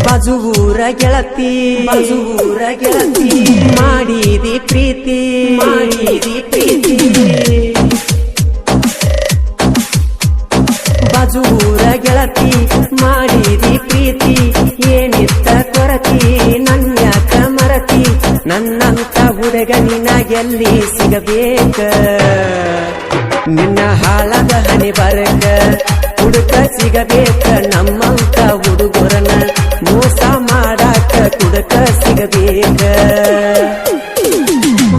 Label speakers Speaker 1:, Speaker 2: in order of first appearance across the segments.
Speaker 1: ಬಾಜೂರ ಗೆಳತಿ ಮಾಡಿದಿ ಪ್ರೀತಿ ಬಾಜೂರ ಗೆಳತಿ ಮಾಡಿದಿ ಪ್ರೀತಿ ಏನಿತ್ತ ಕೊರತಿ ನನ್ಯಾಕ ಮರತಿ ನನ್ನಂತ ಹುಡುಗ ನಿನಗೆಲ್ಲಿ ಸಿಗಬೇಕ ನಿನ್ನ ಹಾಳದ ಹನಿ ಬರಕ ಹುಡುಕ ಸಿಗಬೇಕ ನಮ್ಮಂತ ಹುಡುಗರನ ಮೋಸ ಮಾಡಾಕ ಕುಡಕ ಸಿಗಬೇಕ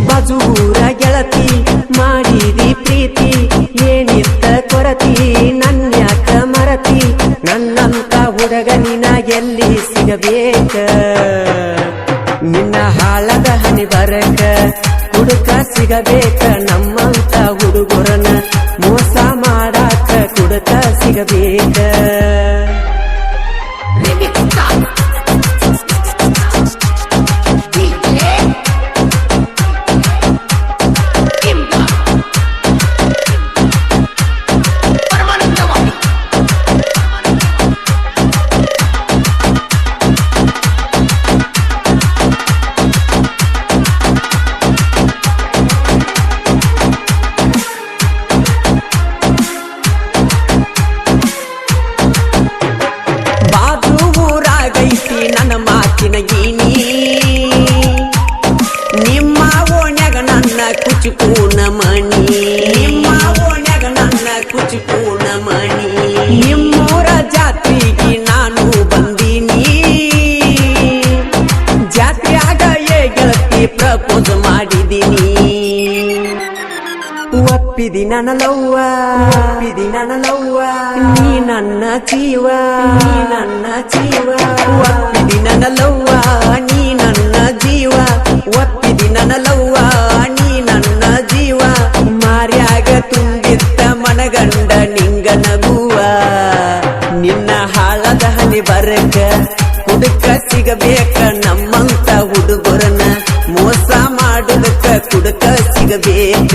Speaker 1: ಬಾಜೂರ ಗೆಳತಿ ಮಾಡಿದಿ ಪ್ರೀತಿ ಏನಿತ್ತ ಕೊರತಿ ನನ್ಯಾಕ ಮರತಿ ನನ್ನಂತ ಹುಡುಗ ನಿನಗೆಲ್ಲಿ ಸಿಗಬೇಕ ನಿನ್ನ ಹಾಳದ ಹನಿ ಬರಕ ಹುಡುಕ ಸಿಗಬೇಕ ನಮ್ಮಂತ ಹುಡುಗರನ ಮೋಸ ಮಾಡಾಕ ಕುಡಕ ಸಿಗಬೇಕ ನನ್ನ ಮಾತಿನ ಗೀನಿ ನಿಮ್ಮ ಓಣ್ಯಾಗ ನನ್ನ ಕುಚುಕೂನ ಮಣಿ ನಿಮ್ಮೂರ ಜಾತ್ರೆಗೆ ನಾನು ಬಂದೀನಿ ಜಾತ್ರೆಯಾಗ ಗೆಳತಿ ಪ್ರಪೋಸ್ ಮಾಡಿದೀನಿ ಒಪ್ಪಿದಿ ನನ್ನ ಲವ್ವ ನೀ ನನ್ನ ಜೀವ ಒಪ್ಪಿದಿ ನನ್ನ ಲವ್ವ ನೀ ನನ್ನ ಜೀವ ಒಪ್ಪಿದಿ ನನ್ನ ಲವ್ವ ನೀ ನನ್ನ ಜೀವ ಮಾರ್ಯಾಗ ತುಂಬಿದ್ದ ಮನಗಂಡ ನಿಂಗ ನಗುವ ನಿನ್ನ ಹಾಳದ ಹನಿ ಬರಕ ಹುಡುಕ ಸಿಗಬೇಕ ನಮ್ಮಂತ ಹುಡುಗರನ ಮೋಸ ಮಾಡುದಕ್ಕ ಕುಡುಕ ಸಿಗಬೇಕ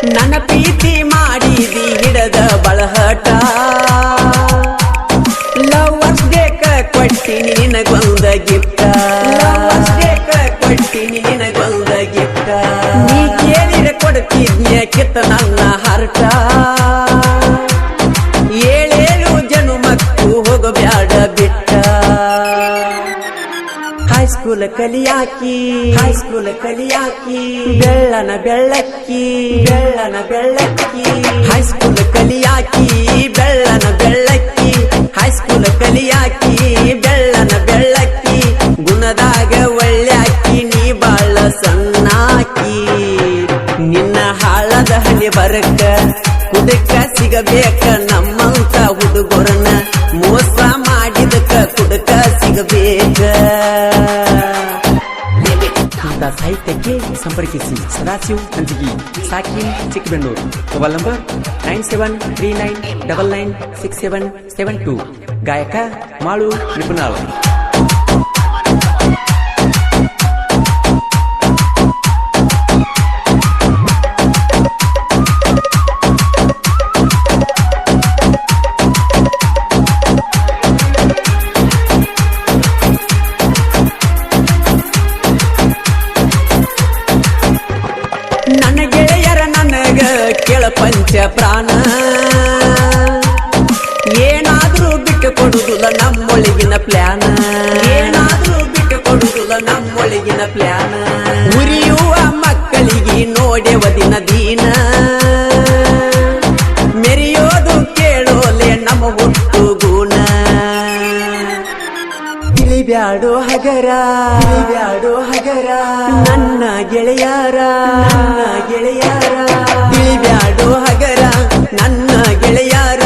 Speaker 1: ನನ್ನ ಪ್ರೀತಿ ಮಾಡಿದಿ ಹಿಡದ ಬಳಹಟ ಲವರ್ಸ್ ಬೇಕ ಕೊಟ್ಟಿನಿ ನಿನಗೊಂದ ಗಿಫ್ಟ ನೀ ಕೇಳಿದ ಕೊಡ್ತಿದ್ನ್ಯ ಕಿತ್ತ ನನ್ನ ಹರ್ಟ ಏಳೇಳು ಜನುಮಕ್ಕೂ ಹೋಗಬ್ಯಾಡ ಬಿಟ್ಟ ಹೈಸ್ಕೂಲ್ ಕಲಿಯಾಕಿ ಬೆಳ್ಳನ ಬೆಳ್ಳಕ್ಕಿ ಹೈಸ್ಕೂಲ್ ಕಲಿಯಾಕಿ ಬೆಳ್ಳನ ಬೆಳ್ಳಕ್ಕಿ ಹೈಸ್ಕೂಲ್ ಕಲಿಯಾಕಿ ಬೆಳ್ಳನ ಬೆಳ್ಳಕ್ಕಿ ಗುಣದಾಗ ಒಳ್ಳ್ಯಾಕಿ ನೀ ಬಾಳ ಸಣ್ಣಾಕಿ ನಿನ್ನ ಹಾಳದ ಹನಿ ಬರಕ ಕುಡಕ ಸಿಗಬೇಕ ನಮ್ಮಂತ ಹುಡುಗರನ ಮೋಸ ಮಾಡಿದಕ ಕುಡಕ ಸಿಗಬೇಕ ಸಾಹಿತ್ಯಕ್ಕೆ ಸಂಪರ್ಕಿಸಿ ಸದಾಶಿವ್ ಕಂಚಿಗಿ ಸಾಕಿನ್ ಚಿಕ್ಕಬೆಣ್ಣೂರು ಮೊಬೈಲ್ ನಂಬರ್ 9739996772 ಗಾಯಕ ಮಾಳು ನಿಪುಣಾಳ್ ನನ್ನ ಗೆಳೆಯರ ನನಗ ಕೆಳ ಪಂಚ ಪ್ರಾಣ ಏನಾದ್ರೂ ಬಿಟ್ಟು ಕೊಡುದಿಲ್ಲ ನಮ್ಮೊಳಗಿನ ಪ್ಲಾನ ಉರಿಯುವ ಮಕ್ಕಳಿಗೆ ನೋಡೆವ ದಿನ ದೀನ ಮೆರೆಯೋದು ಕೇಳೋಲೆ ನಮ್ಮ ಹುಟ್ಟು ಗುಣ ತಿಳಿಬ್ಯಾಡೋ ಹಗರ ನನ್ನ ಗೆಳೆಯಾರ ತಿಳಿಬ್ಯಾಡೋ ಹಗರ ನನ್ನ ಗೆಳೆಯಾರ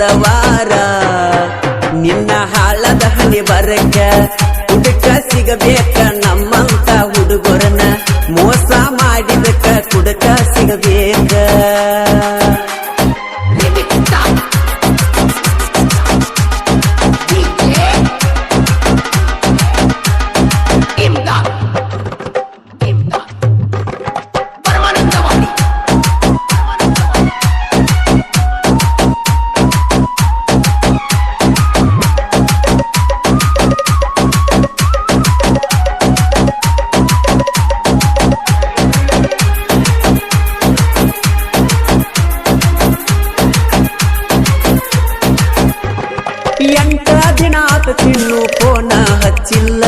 Speaker 1: ಇಲ್ಲವಾರ ನಿನ್ನ ಹಾಳದ ಹಣಿ ಬರಕ ಹುಡುಕ ಸಿಗಬೇಕ ನಮ್ಮಂತ ಹುಡುಗರನ್ನ ಮೋಸ ಮಾಡಿದಕ್ಕ ಕುಡುಕ ಸಿಗಬೇಕ ಎಂಟ ದಿನ ಆತ ತಿನ್ನು ಫೋನ ಹಚ್ಚಿಲ್ಲ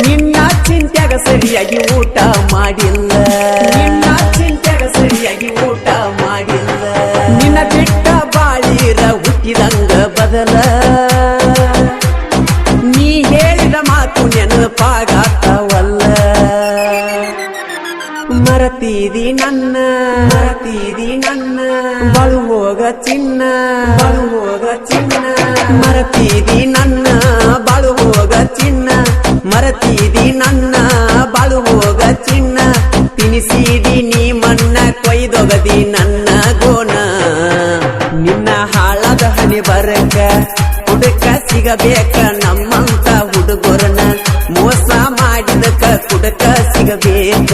Speaker 1: ನಿನ್ನ ಚಿಂತ್ಯಾಗ ಸರಿಯಾಗಿ ಊಟ ಮಾಡಿಲ್ಲ ನಿನ್ನ ಚಿಂತ್ಯಾಗ ಸರಿಯಾಗಿ ಊಟ ಮಾಡಿಲ್ಲ ನಿನ್ನ ಬಿಟ್ಟ ಬಾಳಿರ ಹುಟ್ಟಿದಂಗ ಬದಲ ನೀ ಹೇಳಿದ ಮಾತು ನೆನಪಾಗಾತವಲ್ಲ ಮರತೀದಿ ನನ್ನ ಬಾಳು ಹೋಗ ಚಿನ್ನ ಮರತೀದಿ ನನ್ನ ಬಾಳು ಹೋಗ ಚಿನ್ನ ಮರತೀದಿ ನನ್ನ ಬಾಳು ಹೋಗ ಚಿನ್ನ ತಿನಿಸಿದಿ ನೀ ಮಣ್ಣ ಕೊಯ್ದೊಗದಿ ನನ್ನ ಗೋನ ನಿನ್ನ ಹಾಳದ ಹನಿ ಬರಕ ಹುಡುಕ ಸಿಗಬೇಕ ನಮ್ಮಂತ ಹುಡುಗರನ್ನ ಮೋಸ ಮಾಡಿದಕ ಕುಡುಕ ಸಿಗಬೇಕ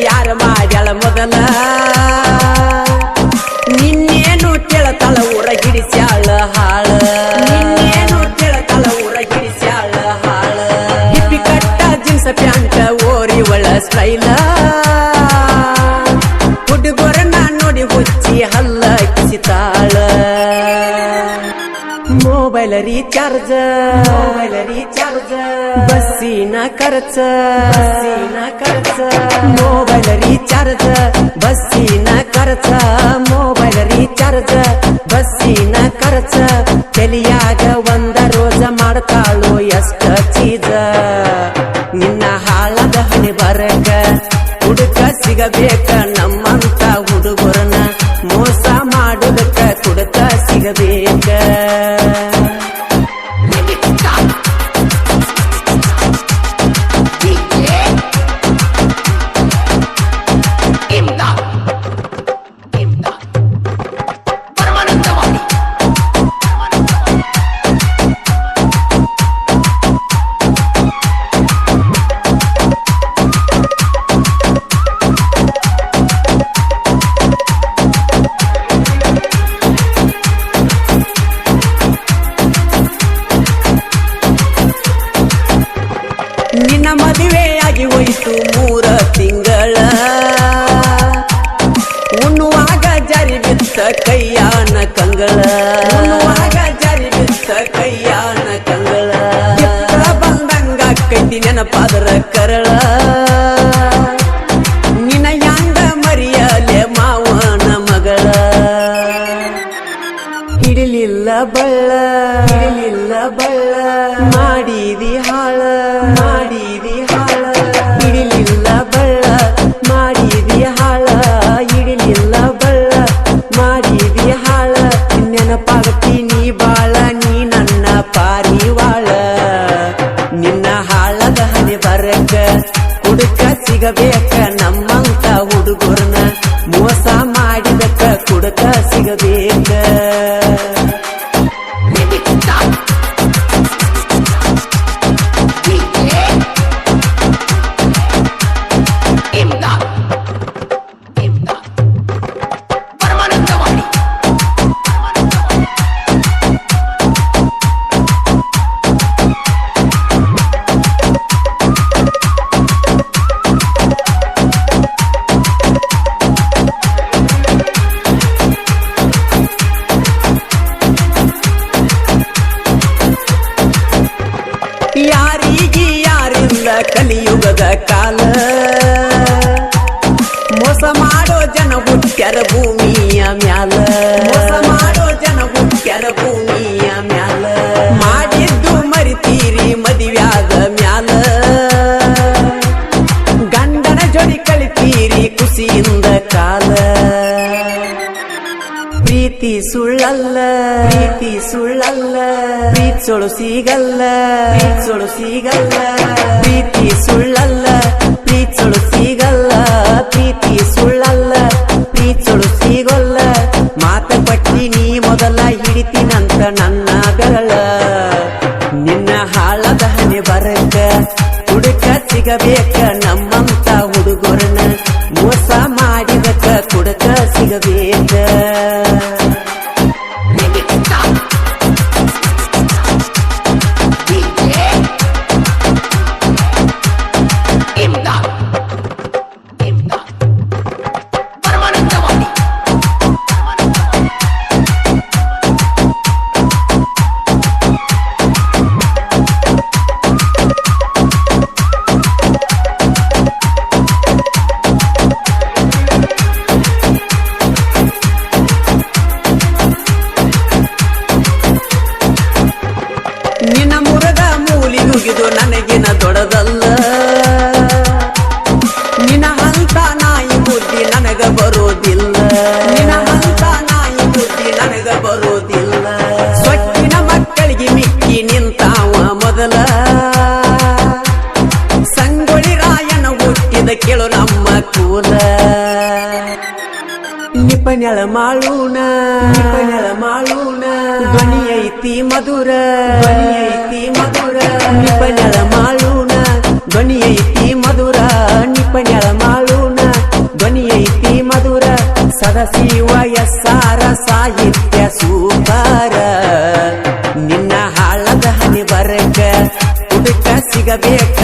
Speaker 1: ಯಾರ ಮಾಡ್ಯಾಳ ಮೊದಲ ನಿನ್ನೇನು ತಿಳತಳ ಊರ ಹಿಡಿಸ್ಯಾಳ ಹಾಳ ನಿನ್ನೇನು ತಿಳತಳ ಊರ ಹಿಡಿಸ್ಯಾಳ ಹಾಳ ಹಿಪ್ಪಿ ಕಟ್ಟ ಜೀನ್ಸ್ ಪ್ಯಾಂಟ್ ಓರಿ ಒಳ ಸ್ಟೈಲ ಹುಡುಗರನ್ನ ನೋಡಿ ಹುಚ್ಚಿ ಹಲ್ಲ ಕಿಸಿತಾಳ ಮೊಬೈಲ್ ರೀಚಾರ್ಜ್ ಬಸ್ಸಿನ ಖರ್ಚ ಮೊಬೈಲ್ ರೀಚಾರ್ಜ್ ಬಸ್ಸಿನ ಖರ್ಚ ಮೊಬೈಲ್ ರೀಚಾರ್ಜ್ ಬಸ್ಸಿನ ಖರ್ಚ ತಲಿಯಾಗ ಒಂದ ರೋಜ ಮಾಡ್ತಾಳು ಎಷ್ಟ ಚೀಜ ನಿನ್ನ ಹಾಳದ ಹಣಿ ಬರಕ ಹುಡುಕ ಸಿಗಬೇಕ ನಮ್ಮಂತ ಹುಡುಗರನ್ನ ಮೋಸ ಮಾಡುದಕ್ಕ ಕುಡುಕ ಸಿಗಬೇಕ ನಿನ್ನ ಮದುವೆಯಾಗಿ ಹೋಯಿತು 3 ತಿಂಗಳ ಉಣ್ಣುವಾಗ ಜಾರಿ ಬಿತ್ತ ಕೈಯಾನ ಕಂಗಳ ಬಂದಂಗ ಕೈತಿ ನೆನಪಾದರ ಕರಳ ನಿನ್ನ ಯಾಂಗ ಮರಿಯಲೆ ಮಾವನ ಮಗಳ ಹಿಡಿಲಿಲ್ಲ ಬಳ್ಳ ಮಾಡಿದಿ ಹಾಳ ಹಿಡಿಲಿಲ್ಲ ಬಳ್ಳ ಮಾಡಿದಿ ಹಾಳ ಹಿಡಿಲಿಲ್ಲ ಬಳ್ಳ ಮಾಡಿದಿ ಹಾಳ ನೆನಪಾಗತೀನಿ ಬಾಳ ನೀ ನನ್ನ ಪಾರಿವಾಳ ನಿನ್ನ ಹಾಳದ ಹನಿ ಬರಕ ಕುಡುಕ ಸಿಗಬೇಕ ನಮ್ಮಂತ ಹುಡುಗರನ್ನ ಮೋಸ ಮಾಡಿದಕ್ಕ ಕುಡುಕ ಸಿಗಬೇಕ ಸುಳ್ಳಲ್ಲ ಪ್ರೀತಿ ಸುಳ್ಳಲ್ಲ ಪ್ರೀತ್ಸೊಳು ಸಿಗಲ್ಲ ಪ್ರೀತ್ಸೊಳು ಸಿಗಲ್ಲ ಪ್ರೀತಿ ಸುಳ್ಳಲ್ಲ ಪ್ರೀತ್ಸೊಳು ಸಿಗಲ್ಲ ಪ್ರೀತಿ ಸುಳ್ಳಲ್ಲ ಪ್ರೀತ್ಸೊಳು ಸಿಗೋಲ್ಲ ಮಾತ ಪಟ್ಟಿ ನೀ ಮೊದಲ ಹಿಡಿತೀನಂತ ನನ್ನ ಬೆರಳ ನಿನ್ನ ಹಾಳದ ಹಣೆ ಬರಕ ಹುಡುಕ ಸಿಗಬೇಕ ನಮ್ಮಂತ ಹುಡುಗರನ್ನ ಮೋಸ ಮಾಡಿದಕ ಕುಡಕ ಸಿಗಬೇಕ ನಿನ್ನ ಮುರದ ಮೂಲಿಗುಗಿದು ನನಗಿನ ದೊಡದಲ್ಲ ನಿನ್ನ ಹಂತ ನಾಯಿ ಬುದ್ಧಿ ನನಗ ಬರೋದಿಲ್ಲ ನಿನ್ನ ಹಂತ ನಾಯಿ ಬುದ್ಧಿ ನನಗ ಬರೋದಿಲ್ಲ ಸೊಕ್ಕಿನ ಮಕ್ಕಳಿಗೆ ಮಿಕ್ಕಿ ನಿಂತಾವ ಮೊದಲ ಸಂಗೊಳ್ಳಿ ರಾಯನ ಹುಟ್ಟಿದ ಕೇಳು ನಮ್ಮ ಕೂಲ ನಿಪನೆಳ ಮಾಳೂನ ಧ್ವನಿ ಐತಿ ಮಧುರ ನಿಪನೆಳ ಮಾಳೂನ ಧ್ವನಿ ಐತಿ ಮಧುರ ನಿಪನೆಳ ಮಾಳೂನ ಧ್ವನಿ ಐತಿ ಮಧುರ ಸದಾಶಿವ ಎಸ್ಸಾರ ಸಾಹಿತ್ಯ ಸೂಕಾರ ನಿನ್ನ ಹಾಳದ ಹನಿ ಬರಕ ಹುಡುಕ ಸಿಗಬೇಕ